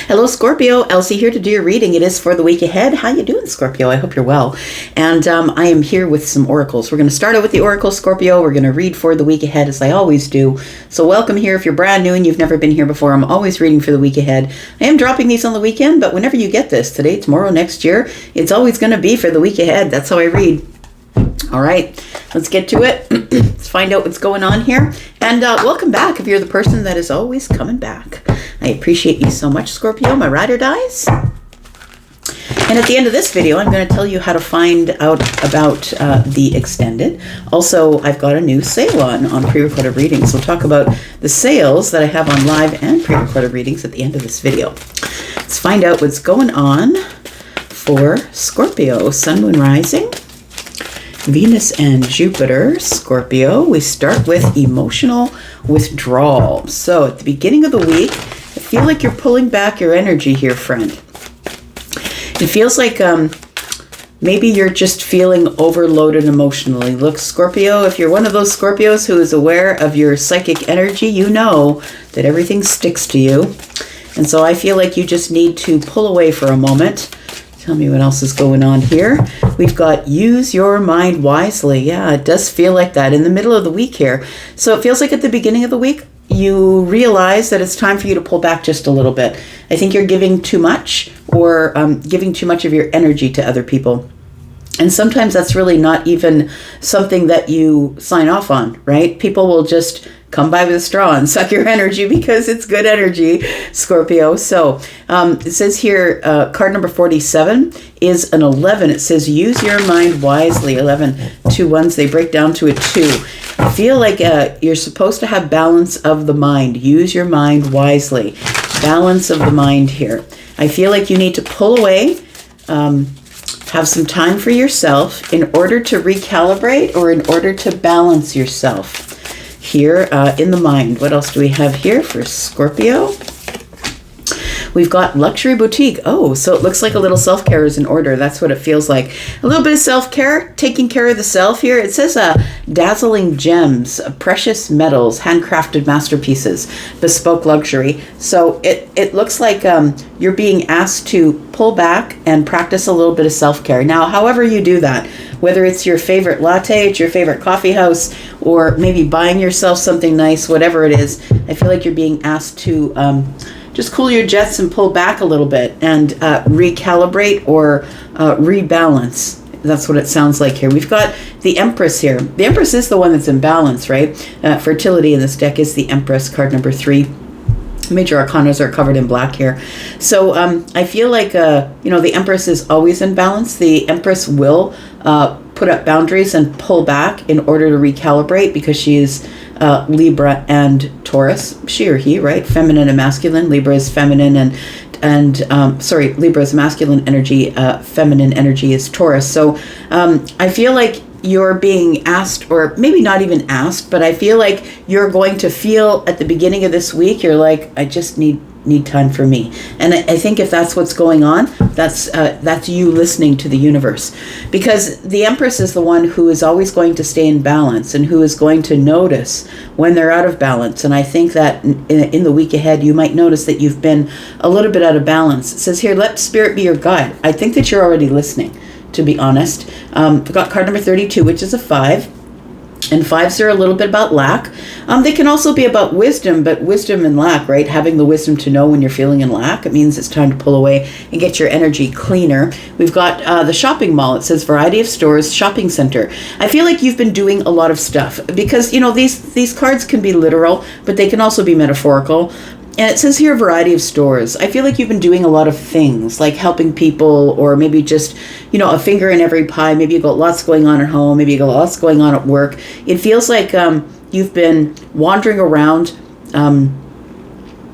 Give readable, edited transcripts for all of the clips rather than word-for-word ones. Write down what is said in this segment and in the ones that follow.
Hello, Scorpio. Elsie here to do your reading. It is for the week ahead. How you doing, Scorpio? I hope you're well. And I am here with some oracles. We're going to start out with the oracle, Scorpio. We're going to read for the week ahead, as I always do. So welcome here. If you're brand new and you've never been here before, I'm always reading for the week ahead. I am dropping these on the weekend, but whenever you get this, today, tomorrow, next year, it's always going to be for the week ahead. That's how I read. All right, let's get to it. Let's find out what's going on here. And welcome back if you're the person that is always coming back. I appreciate you so much, Scorpio, my ride or dies. And at the end of this video, I'm going to tell you how to find out about the extended. Also, I've got a new sale on pre-recorded readings. We'll talk about the sales that I have on live and pre-recorded readings at the end of this video. Let's find out what's going on for Scorpio, Sun, Moon, Rising, Venus and Jupiter, Scorpio. We start with emotional withdrawal. So at the beginning of the week, I feel like you're pulling back your energy here, friend. It feels like maybe you're just feeling overloaded emotionally. Look, Scorpio, if you're one of those Scorpios who is aware of your psychic energy, you know that everything sticks to you. And so I feel like you just need to pull away for a moment. Tell me what else is going on here. We've got use your mind wisely. Yeah, it does feel like that in the middle of the week here. So it feels like at the beginning of the week, you realize that it's time for you to pull back just a little bit. I think you're giving too much or giving too much of your energy to other people. And sometimes that's really not even something that you sign off on, right? People will just come by with a straw and suck your energy because it's good energy, Scorpio. So it says here, card number 47 is an 11. It says, use your mind wisely. 11, 2 ones, they break down to a 2. I feel like you're supposed to have balance of the mind. Use your mind wisely. Balance of the mind here. I feel like you need to pull away, have some time for yourself in order to recalibrate or in order to balance yourself here in the mind. What else do we have here for Scorpio? We've got luxury boutique. Oh, so it looks like a little self-care is in order. That's what it feels like. A little bit of self-care, taking care of the self here. It says dazzling gems, precious metals, handcrafted masterpieces, bespoke luxury. So it looks like you're being asked to pull back and practice a little bit of self-care. Now, however you do that, whether it's your favorite latte, it's your favorite coffee house, or maybe buying yourself something nice, whatever it is, I feel like you're being asked to just cool your jets and pull back a little bit and recalibrate or rebalance. That's what it sounds like here. We've got the Empress here. The Empress is the one that's in balance, right? Fertility in this deck is the Empress, card number 3. Major arcanas are covered in black here. So I feel like, the Empress is always in balance. The Empress will put up boundaries and pull back in order to recalibrate because she is Libra and Taurus. She or he, right? Feminine and masculine. Libra is feminine Libra is masculine energy. Feminine energy is Taurus. So I feel like you're being asked, or maybe not even asked, but I feel like you're going to feel at the beginning of this week, you're like, I just need time for me. And I think if that's what's going on, that's you listening to the universe. Because the Empress is the one who is always going to stay in balance and who is going to notice when they're out of balance. And I think that in the week ahead, you might notice that you've been a little bit out of balance. It says here, let spirit be your guide. I think that you're already listening, to be honest. I've got card number 32, which is a 5. And 5s are a little bit about lack. They can also be about wisdom, but wisdom and lack, right? Having the wisdom to know when you're feeling in lack. It means it's time to pull away and get your energy cleaner. We've got the shopping mall. It says variety of stores, shopping center. I feel like you've been doing a lot of stuff because, these cards can be literal, but they can also be metaphorical. And it says here, variety of stores. I feel like you've been doing a lot of things, like helping people, or maybe just, a finger in every pie. Maybe you've got lots going on at home. Maybe you've got lots going on at work. It feels like you've been wandering around, in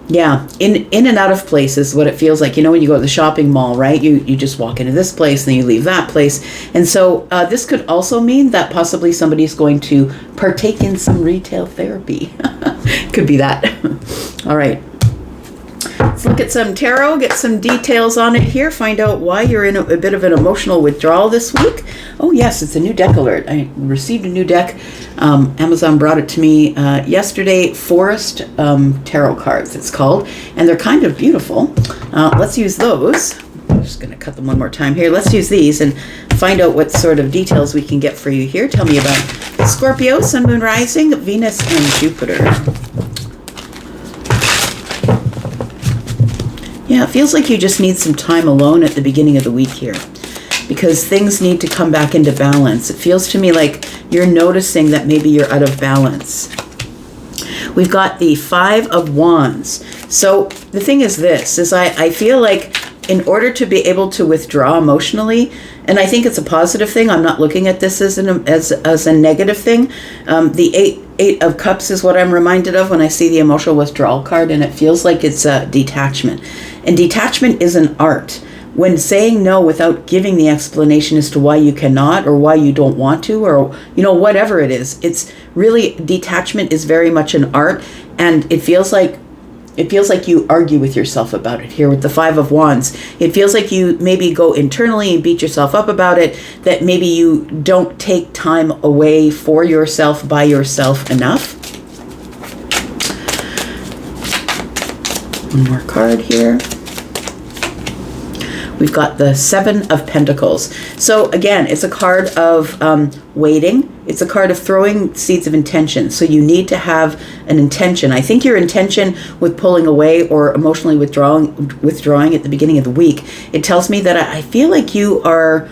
and out of places, what it feels like. When you go to the shopping mall, right? You just walk into this place, and then you leave that place. And so this could also mean that possibly somebody's going to partake in some retail therapy. Could be that. All right. Let's look at some tarot, get some details on it here, find out why you're in a bit of an emotional withdrawal this week. Oh yes, it's a new deck alert. I received a new deck. Amazon brought it to me yesterday. Forest Tarot cards, it's called. And they're kind of beautiful. Let's use those. I'm just going to cut them one more time here. Let's use these and find out what sort of details we can get for you here. Tell me about Scorpio, Sun, Moon, Rising, Venus, and Jupiter. Yeah, it feels like you just need some time alone at the beginning of the week here because things need to come back into balance. It feels to me like you're noticing that maybe you're out of balance. We've got the Five of Wands. So the thing is this, is I feel like in order to be able to withdraw emotionally, and I think it's a positive thing, I'm not looking at this as a negative thing. The Eight of Cups is what I'm reminded of when I see the emotional withdrawal card, and it feels like it's a detachment. And detachment is an art. When saying no without giving the explanation as to why you cannot or why you don't want to, or whatever it is, it's really, detachment is very much an art, and it feels like you argue with yourself about it here with the Five of Wands. It feels like you maybe go internally and beat yourself up about it, that maybe you don't take time away for yourself, by yourself enough. One more card here. We've got the Seven of Pentacles. So again, it's a card of waiting. It's a card of throwing seeds of intention. So you need to have an intention. I think your intention with pulling away or emotionally withdrawing at the beginning of the week, it tells me that I feel like you are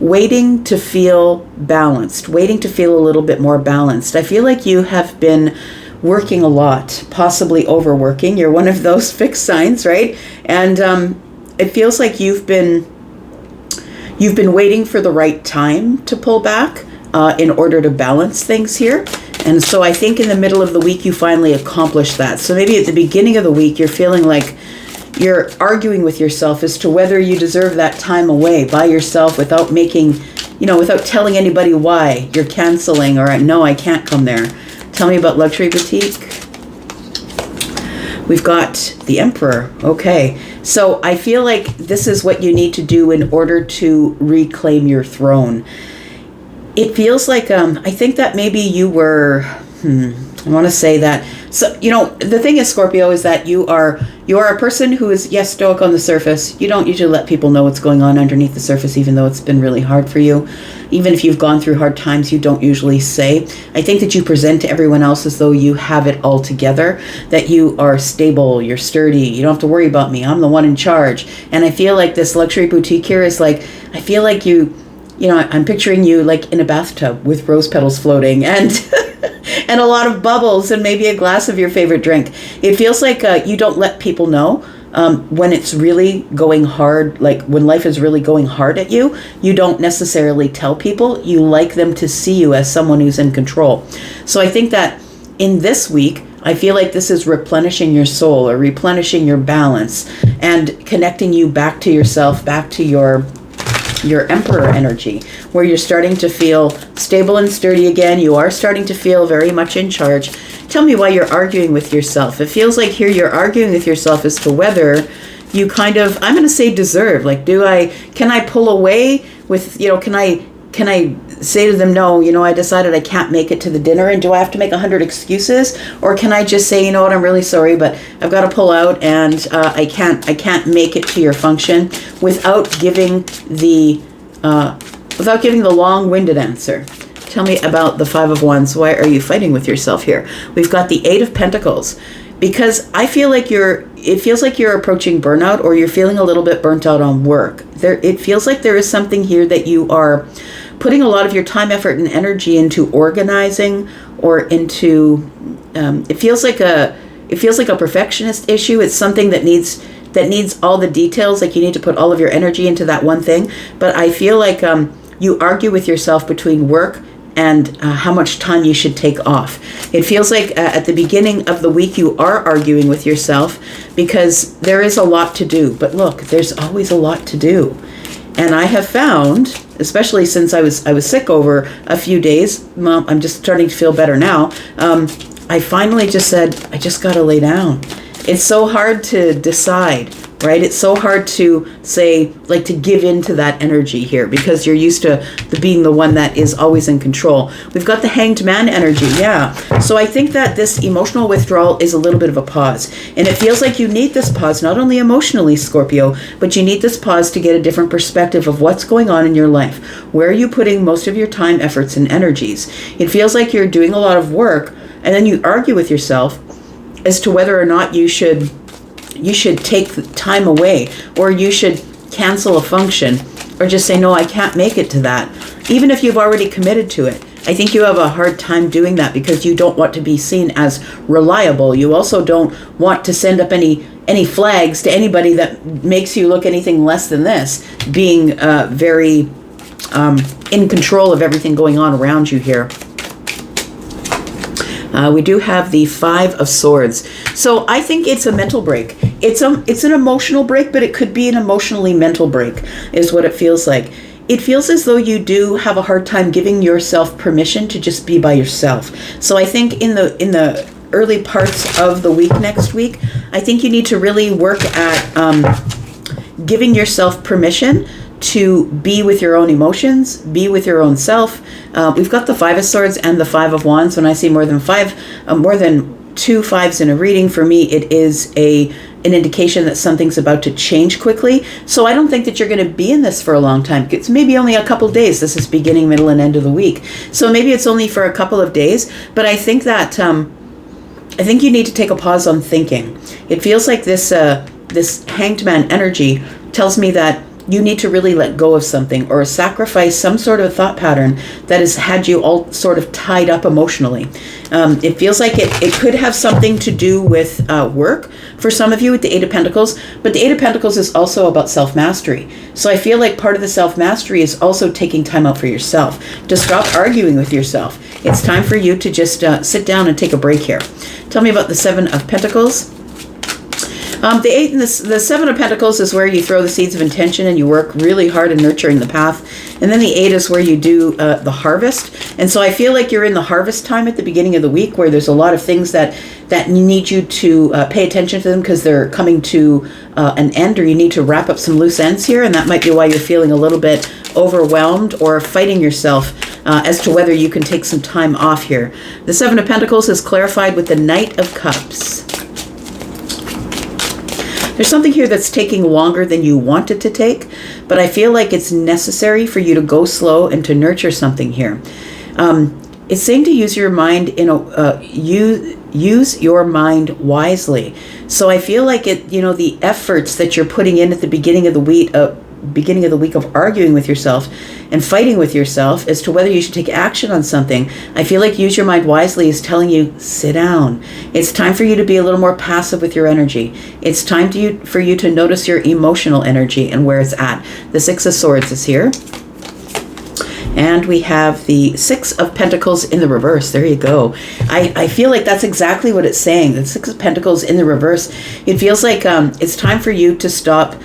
waiting to feel balanced, waiting to feel a little bit more balanced. I feel like you have been working a lot, possibly overworking. You're one of those fixed signs, right? And it feels like you've been waiting for the right time to pull back in order to balance things here. And so I think in the middle of the week, you finally accomplished that. So maybe at the beginning of the week, you're feeling like you're arguing with yourself as to whether you deserve that time away by yourself without without telling anybody why you're canceling or no, I can't come there. Tell me about Luxury Boutique. We've got the Emperor. Okay. So I feel like this is what you need to do in order to reclaim your throne. It feels like, I think that maybe you were, I want to say that. So, the thing is, Scorpio, is that you are a person who is, yes, stoic on the surface. You don't usually let people know what's going on underneath the surface, even though it's been really hard for you. Even if you've gone through hard times, you don't usually say. I think that you present to everyone else as though you have it all together, that you are stable, you're sturdy, you don't have to worry about me, I'm the one in charge. And I feel like this Luxury Boutique here is like, I feel like I'm picturing you like in a bathtub with rose petals floating and and a lot of bubbles and maybe a glass of your favorite drink. It feels like you don't let people know when it's really going hard, like when life is really going hard at you. You don't necessarily tell people. You like them to see you as someone who's in control. So I think that in this week, I feel like this is replenishing your soul or replenishing your balance and connecting you back to yourself, back to your Emperor energy, where you're starting to feel stable and sturdy again. You are starting to feel very much in charge. Tell me why you're arguing with yourself. It feels like here you're arguing with yourself as to whether you kind of, I'm going to say deserve, like, can I pull away with, can I say to them, no, I decided I can't make it to the dinner, and do I have to make 100 excuses? Or can I just say, I'm really sorry, but I've got to pull out and I can't make it to your function without giving the long-winded answer. Tell me about the Five of Wands. Why are you fighting with yourself here? We've got the Eight of Pentacles. Because I feel like it feels like you're approaching burnout, or you're feeling a little bit burnt out on work. It feels like there is something here that you are putting a lot of your time, effort, and energy into organizing, or into. It feels like a perfectionist issue. It's something that needs all the details. Like you need to put all of your energy into that one thing. But I feel like you argue with yourself between work and how much time you should take off. It feels like at the beginning of the week you are arguing with yourself because there is a lot to do. But look, there's always a lot to do. And I have found, especially since I was sick over a few days, I'm just starting to feel better now, I finally just said, I just got to lay down. It's so hard to decide, right? It's so hard to say, like, to give into that energy here because you're used to being the one that is always in control. We've got the Hanged Man energy, yeah. So I think that this emotional withdrawal is a little bit of a pause. And it feels like you need this pause, not only emotionally, Scorpio, but you need this pause to get a different perspective of what's going on in your life. Where are you putting most of your time, efforts, and energies? It feels like you're doing a lot of work, and then you argue with yourself as to whether or not you should take the time away, or you should cancel a function, or just say, no, I can't make it to that. Even if you've already committed to it, I think you have a hard time doing that because you don't want to be seen as reliable. You also don't want to send up any flags to anybody that makes you look anything less than this, being very in control of everything going on around you here. We do have the Five of Swords. So I think it's a mental break. It's an emotional break, but it could be an emotionally mental break, is what it feels like. It feels as though you do have a hard time giving yourself permission to just be by yourself. So I think in the early parts of the week next week, I think you need to really work at giving yourself permission to be with your own emotions, be with your own self. We've got the Five of Swords and the Five of Wands. When I see more than two fives in a reading, for me, it is an indication that something's about to change quickly. So I don't think that you're going to be in this for a long time. It's maybe only a couple of days. This is beginning, middle, and end of the week. So maybe it's only for a couple of days. But I think that I think you need to take a pause on thinking. It feels like this Hanged Man energy tells me that you need to really let go of something or sacrifice some sort of thought pattern that has had you all sort of tied up emotionally. It feels like it could have something to do with work for some of you with the Eight of Pentacles, but the Eight of Pentacles is also about self-mastery. So I feel like part of the self-mastery is also taking time out for yourself, to stop arguing with yourself. It's time for you to just sit down and take a break here. Tell me about the Seven of Pentacles. The Eight and the Seven of Pentacles is where you throw the seeds of intention and you work really hard in nurturing the path. And then the Eight is where you do the harvest. And so I feel like you're in the harvest time at the beginning of the week, where there's a lot of things that need you to pay attention to them because they're coming to an end, or you need to wrap up some loose ends here. And that might be why you're feeling a little bit overwhelmed or fighting yourself as to whether you can take some time off here. The Seven of Pentacles is clarified with the Knight of Cups. There's something here that's taking longer than you want it to take, but I feel like it's necessary for you to go slow and to nurture something here. It's saying to use your mind use your mind wisely. So I feel like the efforts that you're putting in at the beginning of the week of arguing with yourself and fighting with yourself as to whether you should take action on something, I feel like use your mind wisely is telling you, sit down. It's time for you to be a little more passive with your energy. It's time for you to notice your emotional energy and where it's at. The Six of Swords is here. And we have the Six of Pentacles in the reverse. There you go. I feel like that's exactly what it's saying. The Six of Pentacles in the reverse. It feels like it's time for you to stop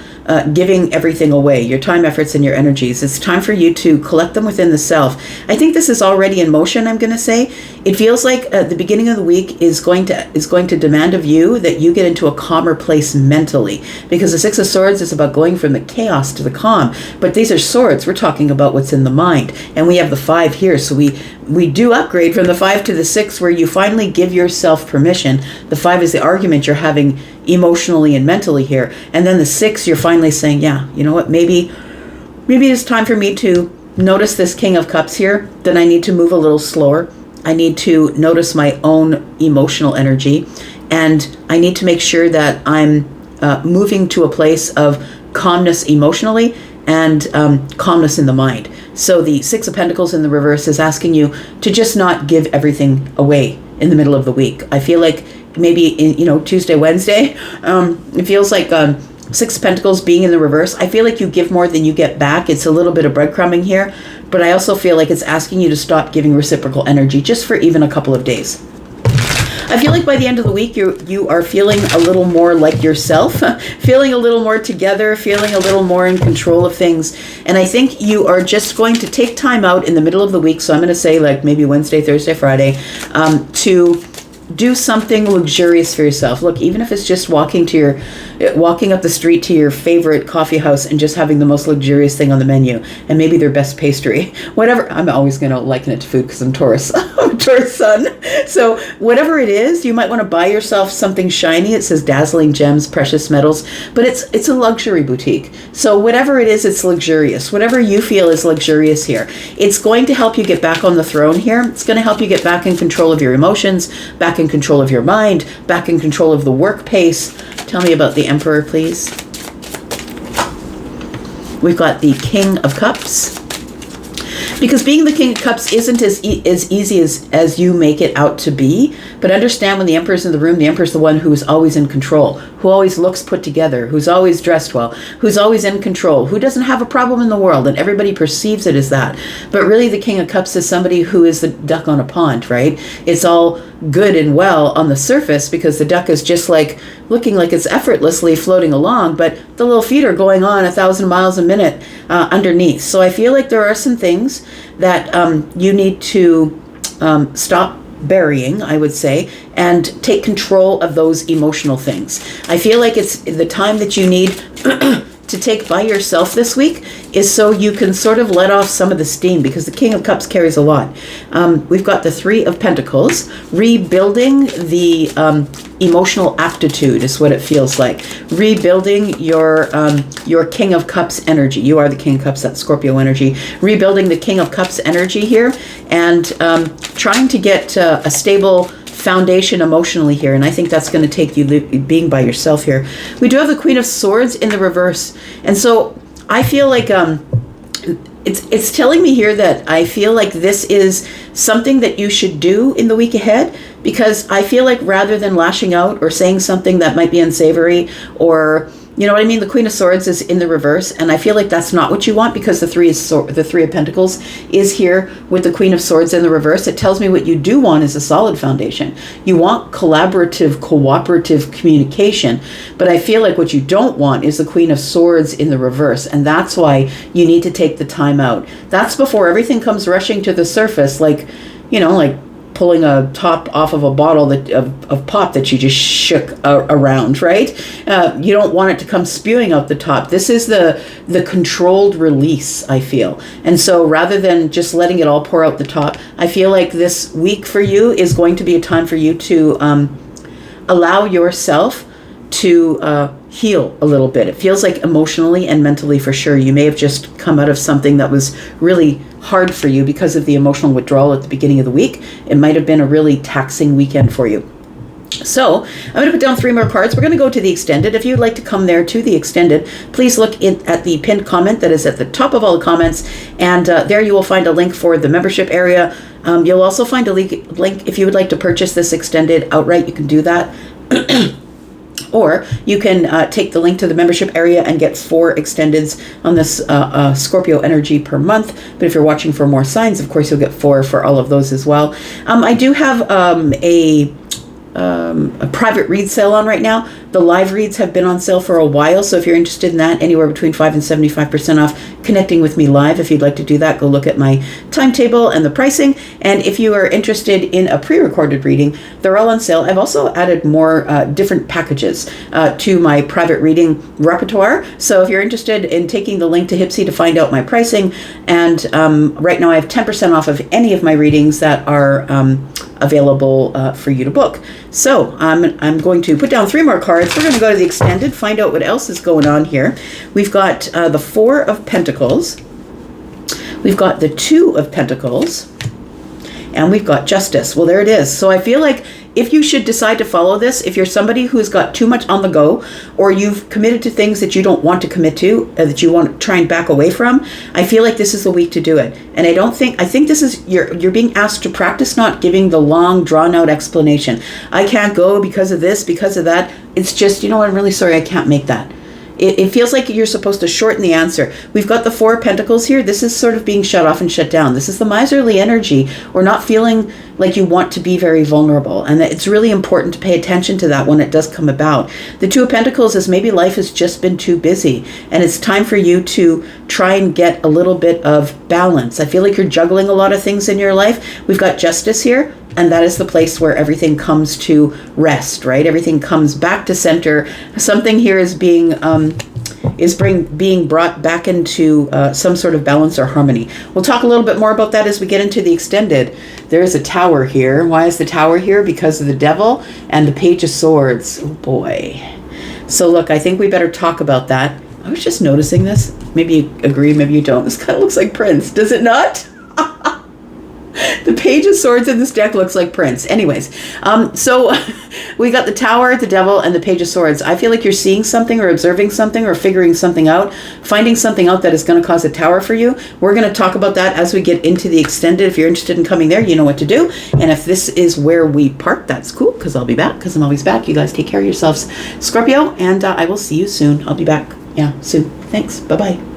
giving everything away, your time, efforts, and your energies. It's time for you to collect them within the self. I think this is already in motion, I'm going to say. It feels like the beginning of the week is going to demand of you that you get into a calmer place mentally, because the Six of Swords is about going from the chaos to the calm. But these are swords. We're talking about what's in the mind. And we have the Five here. So we do upgrade from the Five to the Six, where you finally give yourself permission. The Five is the argument you're having emotionally and mentally here. And then the Six, you're finally saying, yeah, you know what, maybe it's time for me to notice this King of Cups here, then I need to move a little slower. I need to notice my own emotional energy, and I need to make sure that I'm moving to a place of calmness emotionally and calmness in the mind. So the Six of Pentacles in the reverse is asking you to just not give everything away in the middle of the week. I feel like maybe Tuesday, Wednesday, it feels like Six of Pentacles being in the reverse, I feel like you give more than you get back. It's a little bit of breadcrumbing here, but I also feel like it's asking you to stop giving reciprocal energy just for even a couple of days. I feel like by the end of the week, you are feeling a little more like yourself, feeling a little more together, feeling a little more in control of things. And I think you are just going to take time out in the middle of the week. So I'm going to say like maybe Wednesday, Thursday, Friday, to do something luxurious for yourself. Look, even if it's just walking up the street to your favorite coffee house and just having the most luxurious thing on the menu, and maybe their best pastry, whatever. I'm always going to liken it to food because I'm Taurus. I'm a Taurus sun. So whatever it is, you might want to buy yourself something shiny. It says dazzling gems, precious metals, but it's a luxury boutique. So whatever it is, it's luxurious. Whatever you feel is luxurious here. It's going to help you get back on the throne here. It's going to help you get back in control of your emotions, back in control of your mind, back in control of the work pace. Tell me about the Emperor, please. We've got the King of Cups. Because being the King of Cups isn't as easy as you make it out to be. But understand, when the Emperor's in the room, the Emperor's the one who is always in control, who always looks put together, who's always dressed well, who's always in control, who doesn't have a problem in the world, and everybody perceives it as that. But really, the King of Cups is somebody who is the duck on a pond, right? It's all good and well on the surface because the duck is just like looking like it's effortlessly floating along, but the little feet are going on 1,000 miles a minute underneath. So I feel like there are some things that you need to stop burying, I would say, and take control of those emotional things. I feel like it's the time that you need to take by yourself this week is so you can sort of let off some of the steam, because the King of Cups carries a lot. We've got the Three of Pentacles. Rebuilding the emotional aptitude is what it feels like. Rebuilding your King of Cups energy. You are the King of Cups, that Scorpio energy. Rebuilding the King of Cups energy here, and trying to get a stable foundation emotionally here, and I think that's going to take you being by yourself here. We do have the Queen of Swords in the reverse, and so I feel like it's telling me here that I feel like this is something that you should do in the week ahead, because I feel like rather than lashing out or saying something that might be unsavory, or you know what I mean, the Queen of Swords is in the reverse, and I feel like that's not what you want, because the Three of Pentacles is here with the Queen of Swords in the reverse. It tells me what you do want is a solid foundation. You want collaborative, cooperative communication, but I feel like what you don't want is the Queen of Swords in the reverse, and that's why you need to take the time out. That's before everything comes rushing to the surface, like, you know, like pulling a top off of a bottle of pop that you just shook around, right? You don't want it to come spewing out the top. This is the controlled release, I feel. And so rather than just letting it all pour out the top, I feel like this week for you is going to be a time for you to allow yourself to heal a little bit. It feels like emotionally and mentally, for sure, you may have just come out of something that was really hard for you because of the emotional withdrawal at the beginning of the week. It might have been a really taxing weekend for you. So I'm going to put down 3 more cards. We're going to go to the extended. If you'd like to come there to the extended, please look at the pinned comment that is at the top of all the comments, and there you will find a link for the membership area. You'll also find a link if you would like to purchase this extended outright. You can do that. Or you can take the link to the membership area and get 4 extendeds on this Scorpio energy per month. But if you're watching for more signs, of course, you'll get 4 for all of those as well. I do have a private read sale on right now. The live reads have been on sale for a while, so if you're interested in that, anywhere between 5 and 75% off connecting with me live. If you'd like to do that, go look at my timetable and the pricing. And if you are interested in a pre-recorded reading, they're all on sale. I've also added more different packages to my private reading repertoire. So if you're interested in taking the link to Hypsee to find out my pricing, and right now I have 10% off of any of my readings that are available for you to book. So I'm going to put down 3 more cards. We're going to go to the extended, find out what else is going on here. We've got the 4 of Pentacles. We've got the 2 of Pentacles. And we've got Justice. Well, there it is. So I feel like if you should decide to follow this, if you're somebody who's got too much on the go, or you've committed to things that you don't want to commit to, that you want to try and back away from, I feel like this is the week to do it. And I think this is, you're being asked to practice not giving the long, drawn out explanation. I can't go because of this, because of that. It's just, you know what, I'm really sorry, I can't make that. It feels like you're supposed to shorten the answer. We've got the 4 of Pentacles here. This is sort of being shut off and shut down. This is the miserly energy, or not feeling like you want to be very vulnerable. And it's really important to pay attention to that when it does come about. The 2 of Pentacles is maybe life has just been too busy, and it's time for you to try and get a little bit of balance. I feel like you're juggling a lot of things in your life. We've got Justice here. and that is the place where everything comes to rest, right? Everything comes back to center. Something here is being being brought back into some sort of balance or harmony. We'll talk a little bit more about that as we get into the extended. There is a tower here. Why is the tower here? Because of the devil and the page of swords. Oh boy. So look, I think we better talk about that. I was just noticing this. Maybe you agree, maybe you don't. This kind of looks like Prince, does it not? The page of swords in this deck looks like Prince. Anyways, so we got the tower, the devil, and the page of swords. I feel like you're seeing something or observing something or figuring something out, finding something out that is going to cause a tower for you. We're going to talk about that as we get into the extended. If you're interested in coming there, you know what to do. And if this is where we part, that's cool, because I'll be back, because I'm always back. You guys take care of yourselves, Scorpio, and I will see you soon. I'll be back, soon. Thanks. Bye-bye.